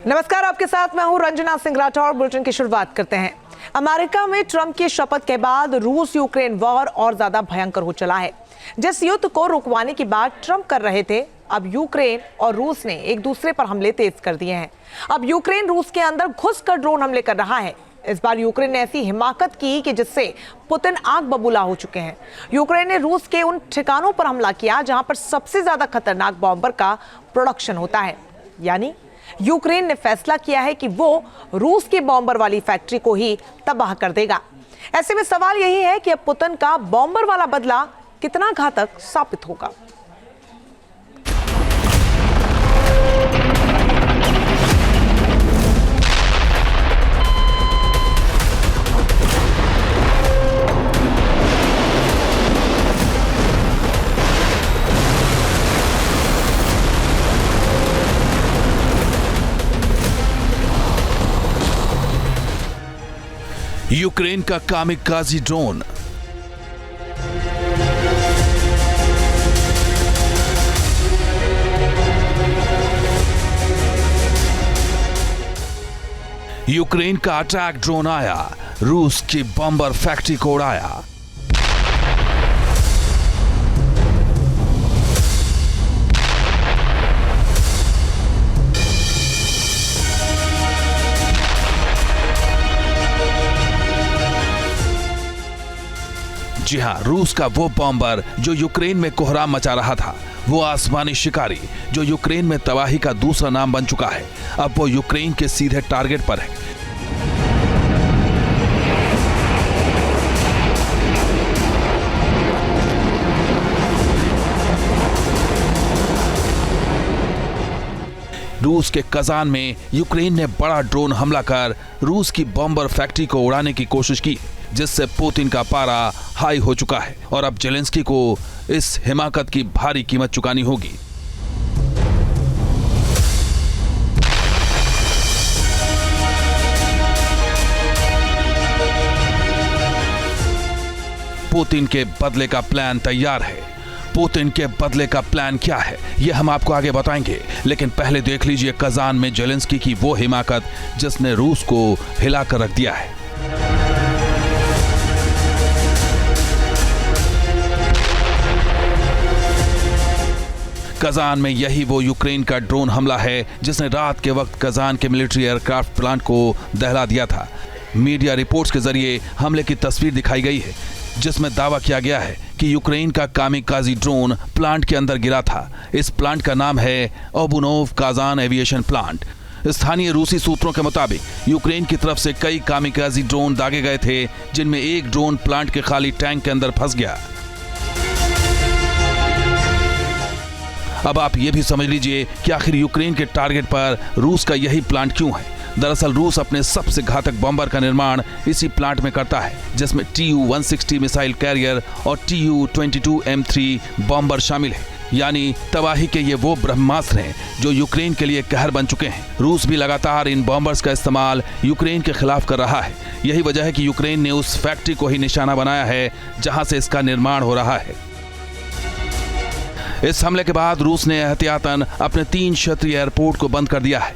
नमस्कार, आपके साथ मैं हूं रंजना सिंह राठौर। बुलेटिन की शुरुआत करते हैं। अमेरिका में ट्रंप की शपथ के बाद रूस यूक्रेन वॉर और ज्यादा भयंकर हो चला है। जिस युद्ध को रुकवाने की बात ट्रंप कर रहे थे, अब यूक्रेन और रूस ने एक दूसरे पर हमले तेज कर दिए हैं। अब यूक्रेन रूस के अंदर घुसकर ड्रोन हमले कर रहा है। इस बार यूक्रेन ने ऐसी हिमाकत की कि जिससे पुतिन आग बबूला हो चुके हैं। यूक्रेन ने रूस के उन ठिकानों पर हमला किया जहां पर सबसे ज्यादा खतरनाक बॉम्बर का प्रोडक्शन होता है। यानी यूक्रेन ने फैसला किया है कि वो रूस की बॉम्बर वाली फैक्ट्री को ही तबाह कर देगा। ऐसे में सवाल यही है कि अब पुतिन का बॉम्बर वाला बदला कितना घातक साबित होगा। यूक्रेन का कामिकाज़ी ड्रोन। यूक्रेन का अटैक ड्रोन आया, रूस की बॉम्बर फैक्ट्री को उड़ाया। जी हां, रूस का वो बॉम्बर जो यूक्रेन में कोहराम मचा रहा था, वो आसमानी शिकारी जो यूक्रेन में तबाही का दूसरा नाम बन चुका है, अब वो यूक्रेन के सीधे टारगेट पर है। रूस के कजान में यूक्रेन ने बड़ा ड्रोन हमला कर रूस की बॉम्बर फैक्ट्री को उड़ाने की कोशिश की, जिससे पुतिन का पारा हाई हो चुका है और अब जेलेंस्की को इस हिमाकत की भारी कीमत चुकानी होगी। पुतिन के बदले का प्लान तैयार है। पुतिन के बदले का प्लान क्या है, यह हम आपको आगे बताएंगे, लेकिन पहले देख लीजिए कजान में जेलेंस्की की वो हिमाकत जिसने रूस को हिलाकर रख दिया है। कजान में यही वो यूक्रेन का ड्रोन हमला है जिसने रात के वक्त कजान के मिलिट्री एयरक्राफ्ट प्लांट को दहला दिया था। मीडिया रिपोर्ट्स के जरिए हमले की तस्वीर दिखाई गई है, जिसमें दावा किया गया है कि यूक्रेन का कामिकाज़ी ड्रोन प्लांट के अंदर गिरा था। इस प्लांट का नाम है ओबुनोव काजान एविएशन प्लांट। स्थानीय रूसी सूत्रों के मुताबिक यूक्रेन की तरफ से कई कामिकाज़ी ड्रोन दागे गए थे, जिनमें एक ड्रोन प्लांट के खाली टैंक के अंदर फंस गया। अब आप ये भी समझ लीजिए कि आखिर यूक्रेन के टारगेट पर रूस का यही प्लांट क्यों है। दरअसल रूस अपने सबसे घातक बॉम्बर का निर्माण इसी प्लांट में करता है, जिसमें Tu-160 मिसाइल कैरियर और Tu-22M3 बॉम्बर शामिल है। यानी तबाही के ये वो ब्रह्मास्त्र हैं जो यूक्रेन के लिए कहर बन चुके हैं। रूस भी लगातार इन बॉम्बर्स का इस्तेमाल यूक्रेन के खिलाफ कर रहा है। यही वजह है कि यूक्रेन ने उस फैक्ट्री को ही निशाना बनाया है जहां से इसका निर्माण हो रहा है। इस हमले के बाद रूस ने एहतियातन अपने 3 क्षेत्रीय एयरपोर्ट को बंद कर दिया है।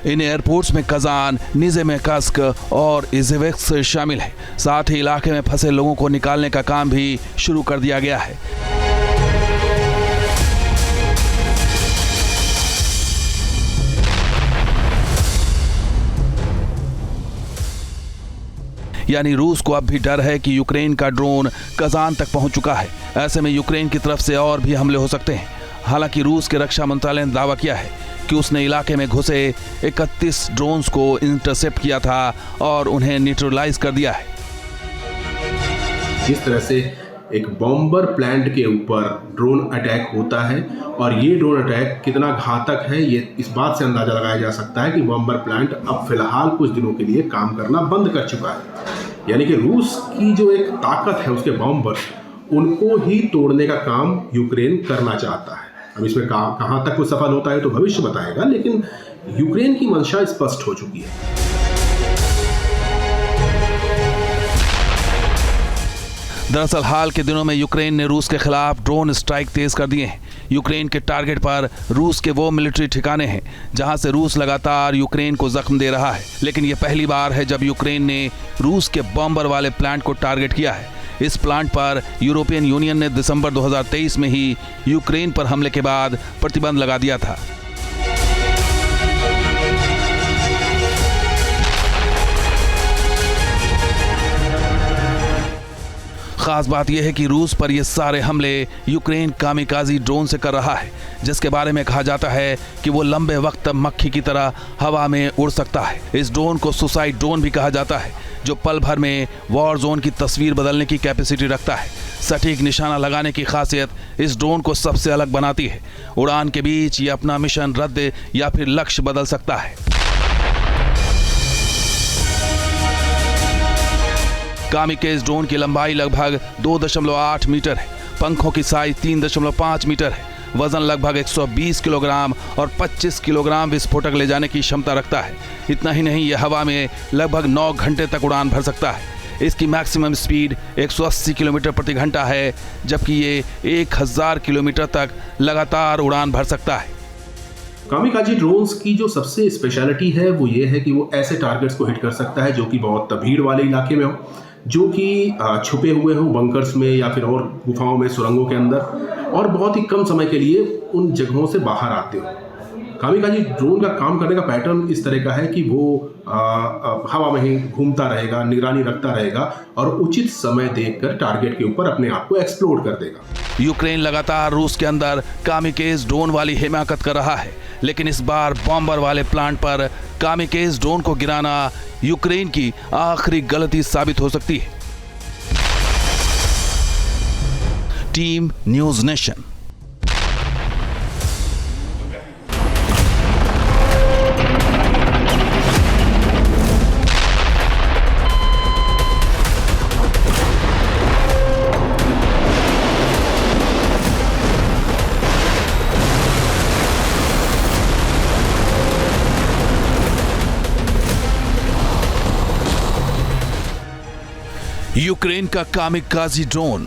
इन एयरपोर्ट्स में कजान, निज़ेमेकस्क और इज़ेवेक्स शामिल है। साथ ही इलाके में फंसे लोगों को निकालने का काम भी शुरू कर दिया गया है। यानी रूस को अब भी डर है कि यूक्रेन का ड्रोन कजान तक पहुंच चुका है। ऐसे में यूक्रेन की तरफ से और भी हमले हो सकते हैं। हालांकि रूस के रक्षा मंत्रालय ने दावा किया है कि उसने इलाके में घुसे 31 ड्रोन्स को इंटरसेप्ट किया था और उन्हें न्यूट्रलाइज कर दिया है। जिस तरह से एक बॉम्बर प्लांट के ऊपर ड्रोन अटैक होता है और ये ड्रोन अटैक कितना घातक है, ये इस बात से अंदाजा लगाया जा सकता है कि बॉम्बर प्लांट अब फिलहाल कुछ दिनों के लिए काम करना बंद कर चुका है। यानी कि रूस की जो एक ताकत है उसके बॉम्बर, उनको ही तोड़ने का काम यूक्रेन करना चाहता है। अब इसमें कहाँ तक वो सफल होता है तो भविष्य बताएगा, लेकिन यूक्रेन की मंशा स्पष्ट हो चुकी है। दरअसल हाल के दिनों में यूक्रेन ने रूस के खिलाफ ड्रोन स्ट्राइक तेज कर दिए हैं। यूक्रेन के टारगेट पर रूस के वो मिलिट्री ठिकाने हैं जहां से रूस लगातार यूक्रेन को जख्म दे रहा है। लेकिन यह पहली बार है जब यूक्रेन ने रूस के बॉम्बर वाले प्लांट को टारगेट किया है। इस प्लांट पर यूरोपियन यूनियन ने दिसंबर 2023 में ही यूक्रेन पर हमले के बाद प्रतिबंध लगा दिया था। खास बात यह है कि रूस पर ये सारे हमले यूक्रेन कामिकाजी ड्रोन से कर रहा है, जिसके बारे में कहा जाता है कि वो लंबे वक्त तक मक्खी की तरह हवा में उड़ सकता है। इस ड्रोन को सुसाइड ड्रोन भी कहा जाता है, जो पल भर में वॉर जोन की तस्वीर बदलने की कैपेसिटी रखता है। सटीक निशाना लगाने की खासियत इस ड्रोन को सबसे अलग बनाती है। उड़ान के बीच ये अपना मिशन रद्द या फिर लक्ष्य बदल सकता है। कामिकेज ड्रोन की लंबाई लगभग 2.8 मीटर है, पंखों की साइज 3.5 मीटर है, वजन लगभग 120 किलोग्राम और 25 किलोग्राम विस्फोटक ले जाने की क्षमता रखता है। इतना ही नहीं, यह हवा में लगभग 9 घंटे तक उड़ान भर सकता है। इसकी मैक्सिमम स्पीड 180 किलोमीटर प्रति घंटा है, जबकि ये 1000 किलोमीटर तक लगातार उड़ान भर सकता है। कामिकाजी ड्रोन्स की जो सबसे स्पेशलिटी है वो ये है कि वो ऐसे टारगेट्स को हिट कर सकता है जो कि बहुत भीड़ वाले इलाके में हो, जो कि छुपे हुए हों बंकर्स में या फिर और गुफाओं में, सुरंगों के अंदर, और बहुत ही कम समय के लिए उन जगहों से बाहर आते हो। कामिकाजी ड्रोन का काम करने का पैटर्न इस तरह का है कि वो हवा में ही घूमता रहेगा, निगरानी रखता रहेगा और उचित समय देखकर टारगेट के ऊपर अपने आप को एक्सप्लोड कर देगा। यूक्रेन लगातार रूस के अंदर कामिकेज ड्रोन वाली हिमाकत कर रहा है, लेकिन इस बार बॉम्बर वाले प्लांट पर कामिकेज ड्रोन को गिराना यूक्रेन की आखिरी गलती साबित हो सकती है। Team news nation. यूक्रेन का कामिकाजी ड्रोन।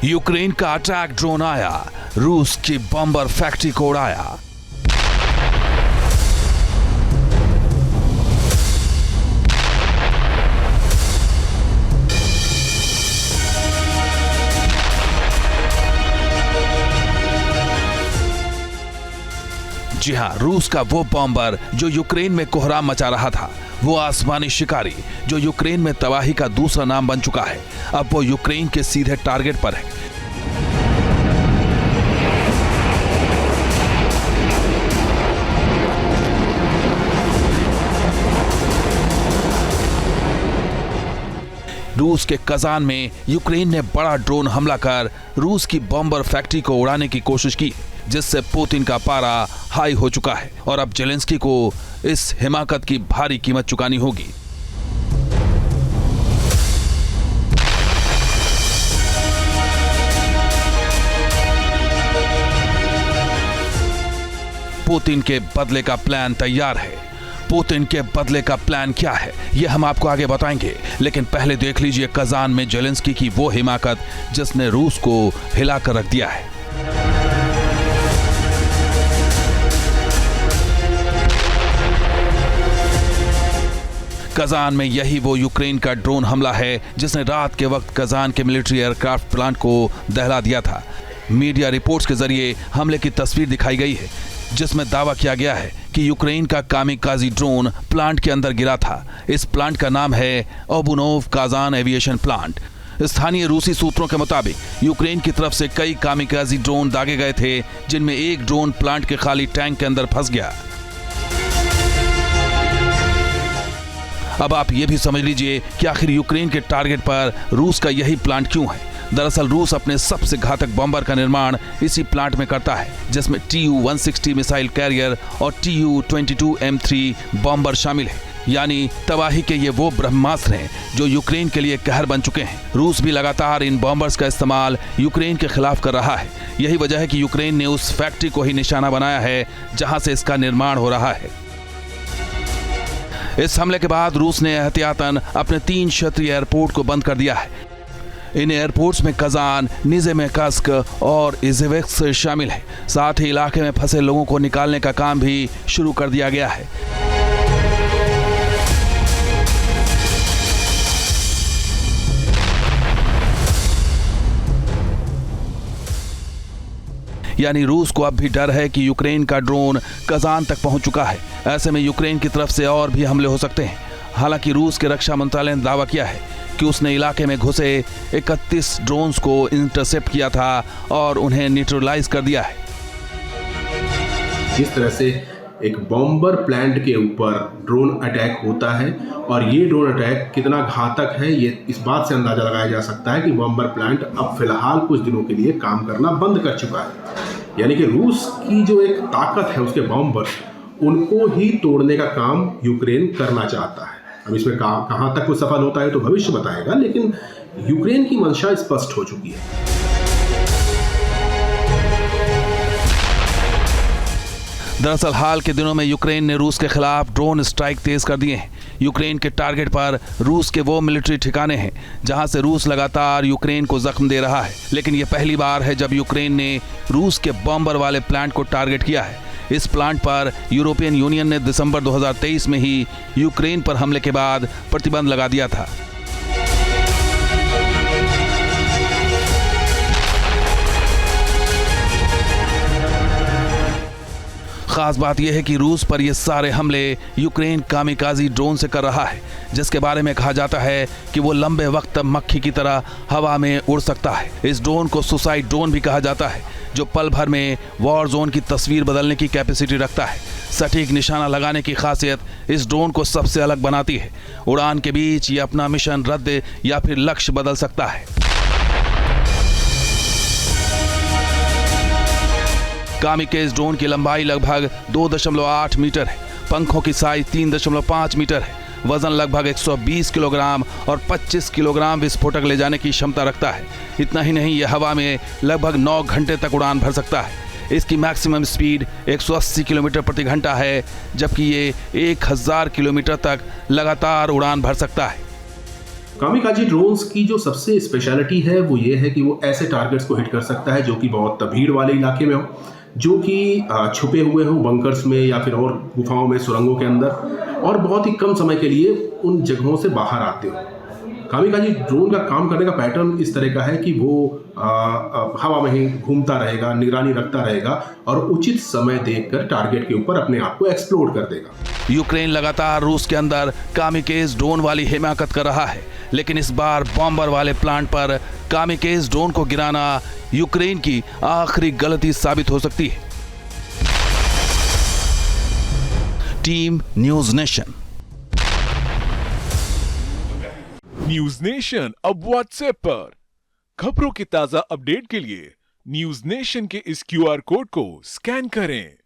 यूक्रेन का अटैक ड्रोन आया, रूस की बॉम्बर फैक्ट्री को उड़ाया। जी हां, रूस का वो बॉम्बर जो यूक्रेन में कोहराम मचा रहा था, वो आसमानी शिकारी जो यूक्रेन में तबाही का दूसरा नाम बन चुका है, अब वो यूक्रेन के सीधे टारगेट पर है। रूस के कजान में यूक्रेन ने बड़ा ड्रोन हमला कर रूस की बॉम्बर फैक्ट्री को उड़ाने की कोशिश की, जिससे पुतिन का पारा हाई हो चुका है और अब जेलेंस्की को इस हिमाकत की भारी कीमत चुकानी होगी। पुतिन के बदले का प्लान तैयार है। पुतिन के बदले का प्लान क्या है, यह हम आपको आगे बताएंगे, लेकिन पहले देख लीजिए कजान में जेलेंस्की की वो हिमाकत जिसने रूस को हिलाकर रख दिया है। कजान में यही वो यूक्रेन का ड्रोन हमला है जिसने रात के वक्त कजान के मिलिट्री एयरक्राफ्ट प्लांट को दहला दिया था। मीडिया रिपोर्ट्स के जरिए हमले की तस्वीर दिखाई गई है, जिसमें दावा किया गया है कि यूक्रेन का कामिकाजी ड्रोन प्लांट के अंदर गिरा था। इस प्लांट का नाम है ओबुनोव काजान एविएशन प्लांट। स्थानीय रूसी सूत्रों के मुताबिक यूक्रेन की तरफ से कई कामिकाजी ड्रोन दागे गए थे, जिनमें एक ड्रोन प्लांट के खाली टैंक के अंदर फंस गया। अब आप ये भी समझ लीजिए कि आखिर यूक्रेन के टारगेट पर रूस का यही प्लांट क्यों है। दरअसल रूस अपने सबसे घातक बॉम्बर का निर्माण इसी प्लांट में करता है, जिसमें Tu-160 मिसाइल कैरियर और Tu-22M3 बॉम्बर शामिल है। यानी तबाही के ये वो ब्रह्मास्त्र हैं जो यूक्रेन के लिए कहर बन चुके हैं। रूस भी लगातार इन बॉम्बर्स का इस्तेमाल यूक्रेन के खिलाफ कर रहा है। यही वजह है कि यूक्रेन ने उस फैक्ट्री को ही निशाना बनाया है जहां से इसका निर्माण हो रहा है। इस हमले के बाद रूस ने एहतियातन अपने 3 क्षेत्रीय एयरपोर्ट को बंद कर दिया है। इन एयरपोर्ट्स में कजान, निज़ेमेकस्क और इज़ेवेक्स शामिल है। साथ ही इलाके में फंसे लोगों को निकालने का काम भी शुरू कर दिया गया है। यानी रूस को अब भी डर है कि यूक्रेन का ड्रोन कजान तक पहुंच चुका है। ऐसे में यूक्रेन की तरफ से और भी हमले हो सकते हैं। हालांकि रूस के रक्षा मंत्रालय ने दावा किया है कि उसने इलाके में घुसे 31 ड्रोन्स को इंटरसेप्ट किया था और उन्हें न्यूट्रलाइज कर दिया है। जिस तरह से एक बॉम्बर प्लांट के ऊपर ड्रोन अटैक होता है और ये ड्रोन अटैक कितना घातक है, ये इस बात से अंदाजा लगाया जा सकता है कि बॉम्बर प्लांट अब फिलहाल कुछ दिनों के लिए काम करना बंद कर चुका है। यानी कि रूस की जो एक ताकत है उसके बॉम्बर, उनको ही तोड़ने का काम यूक्रेन करना चाहता है। अब इसमें कहाँ तक वो सफल होता है तो भविष्य बताएगा, लेकिन यूक्रेन की मंशा स्पष्ट हो चुकी है। दरअसल हाल के दिनों में यूक्रेन ने रूस के खिलाफ ड्रोन स्ट्राइक तेज कर दिए हैं। यूक्रेन के टारगेट पर रूस के वो मिलिट्री ठिकाने हैं जहां से रूस लगातार यूक्रेन को जख्म दे रहा है। लेकिन यह पहली बार है जब यूक्रेन ने रूस के बॉम्बर वाले प्लांट को टारगेट किया है। इस प्लांट पर यूरोपियन यूनियन ने दिसंबर 2023 में ही यूक्रेन पर हमले के बाद प्रतिबंध लगा दिया था। खास बात यह है कि रूस पर ये सारे हमले यूक्रेन कामिकाजी ड्रोन से कर रहा है, जिसके बारे में कहा जाता है कि वो लंबे वक्त तक मक्खी की तरह हवा में उड़ सकता है। इस ड्रोन को सुसाइड ड्रोन भी कहा जाता है, जो पल भर में वॉर जोन की तस्वीर बदलने की कैपेसिटी रखता है। सटीक निशाना लगाने की खासियत इस ड्रोन को सबसे अलग बनाती है। उड़ान के बीच ये अपना मिशन रद्द या फिर लक्ष्य बदल सकता है। कामिकेज ड्रोन की लंबाई लगभग 2.8 मीटर है। पंखों की साइज 3.5 मीटर है। वजन लगभग 120 किलोग्राम और 25 किलोग्राम विस्फोटक ले जाने की क्षमता रखता है। इतना ही नहीं, यह हवा में लगभग 9 घंटे तक उड़ान भर सकता है। इसकी मैक्सिमम स्पीड 180 किलोमीटर प्रति घंटा है, जबकि ये 1000 किलोमीटर तक लगातार उड़ान भर सकता है। कामिकाजी ड्रोन्स की जो सबसे स्पेशलिटी है वो ये है कि वो ऐसे टारगेट्स को हिट कर सकता है जो कि बहुत भीड़ वाले इलाके में हो, जो कि छुपे हुए हों बंकर्स में या फिर और गुफाओं में, सुरंगों के अंदर, और बहुत ही कम समय के लिए उन जगहों से बाहर आते हो। कामिकाजी ड्रोन का काम करने का पैटर्न इस तरह का है कि वो हवा में ही घूमता रहेगा, निगरानी रखता रहेगा और उचित समय देखकर टारगेट के ऊपर अपने आप को एक्सप्लोड कर देगा। यूक्रेन लगातार रूस के अंदर कामिकेज ड्रोन वाली हिमाकत कर रहा है, लेकिन इस बार बॉम्बर वाले प्लांट पर कामिकेज ड्रोन को गिराना यूक्रेन की आखिरी गलती साबित हो सकती है। Team news nation. News nation अब व्हाट्सएप पर खबरों के ताजा अपडेट के लिए न्यूज नेशन के इस QR कोड को स्कैन करें।